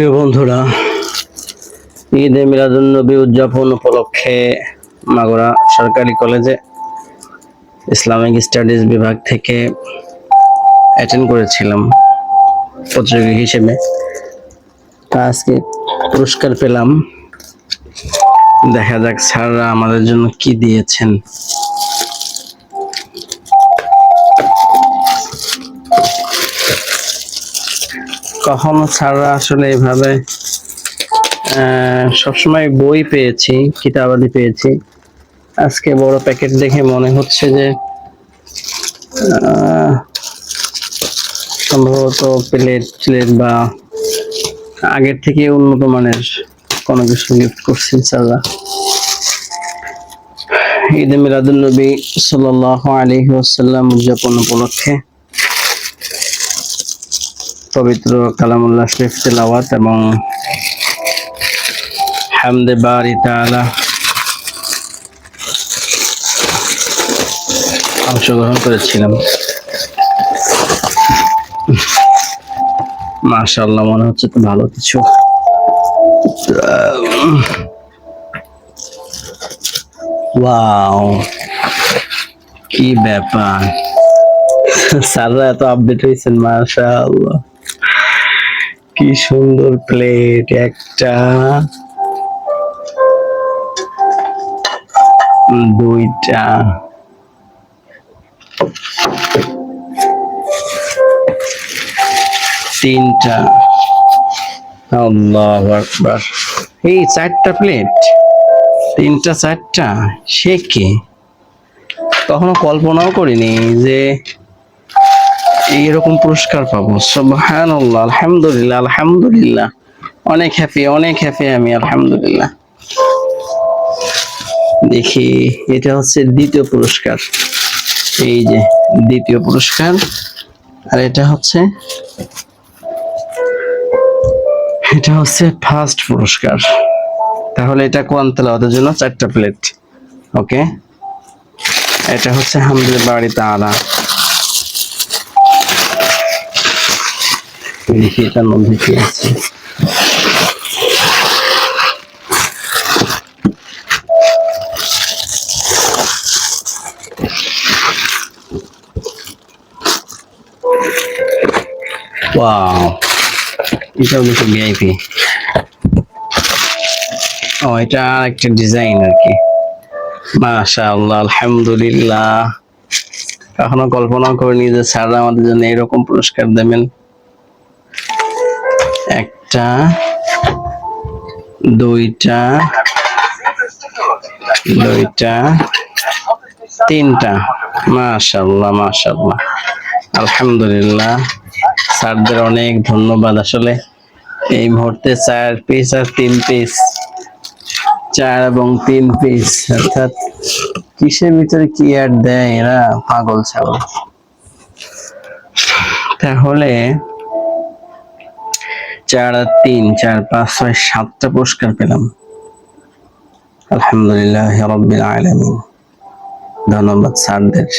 প্রিয় বন্ধুরা, ঈদে মিলাদুন্নবী উদযাপন উপলক্ষে মাগুরা সরকারি কলেজে ইসলামিক স্টাডিজ বিভাগ থেকে অ্যাটেন্ড করেছিলাম প্রতিযোগী হিসেবে। আজকে পুরস্কার পেলাম। দেখা যাক স্যাররা আমাদের জন্য কি দিয়েছেন। কখনো স্যাররা আসলে এভাবে সবসময় বই পেয়েছি, কিতাবাদি পেয়েছি। আজকে বড় প্যাকেট দেখে মনে হচ্ছে যে সম্ভবত প্লেট বা আগের থেকে উন্নত মানের কোনো কিছু গিফট করছেন স্যাররা। ঈদে মিলাদুন্নবী সাল্লাল্লাহু আলাইহি ওয়াসাল্লাম উদযাপন উপলক্ষে পবিত্র কালামুল্লাহ শরীফ তেলাওয়াত এবং হামদে বারি তাআলা অংশগ্রহণ করেছিলাম। মাশাআল্লাহ, মনে হচ্ছে তো ভালো কিছু। ওয়াও, কি ব্যাপার! স্যাররা এত আপডেট হয়েছেন, মাশাআল্লাহ। কি সুন্দর প্লেট! একটা, দুইটা, তিনটা। আল্লাহু আকবার! এই চারটা প্লেট, তিনটা চারটা। সে কি, কখনো কল্পনাও করিনি যে এইরকম পুরস্কার পাবো। সুবহানাল্লাহ, আলহামদুলিল্লাহ, আলহামদুলিল্লাহ। অনেক হ্যাপি আমি, আলহামদুলিল্লাহ। দেখি, এটা হচ্ছে দ্বিতীয় পুরস্কার। এই যে দ্বিতীয় পুরস্কার, আর এটা হচ্ছে ফার্স্ট পুরস্কার। তাহলে এটা কোরআন তেলাওয়াতের জন্য 4টা প্লেট। ওকে, এটা হচ্ছে হামদে বারি তাআলা। দেখি এটার মধ্যে কি আছে। ওয়াও, এটাও দেখি ভিআইপি। ও, এটা একটা ডিজাইন আর কি। মাশাআল্লাহ, আলহামদুলিল্লাহ। কখনো কল্পনা করিনি যে স্যাররা আমাদের জন্য এরকম পুরস্কার দেবেন। একটা, দুইটা, তিনটা। মাশাআল্লাহ, মাশাআল্লাহ, আলহামদুলিল্লাহ। স্যারদের অনেক ধন্যবাদ। আসলে এই মুহূর্তে 4 পিস আর 3 পিস, 4 এবং 3 পিস, অর্থাৎ কিসের ভিতরে কি আর দেয় এরা, পাগল ছাগল। তাহলে 4 আর 3, 4, 5, 6, 7টা পুরস্কার পেলাম। আলহামদুলিল্লাহ রাব্বিল আলামিন। ধন্যবাদ স্যারদের।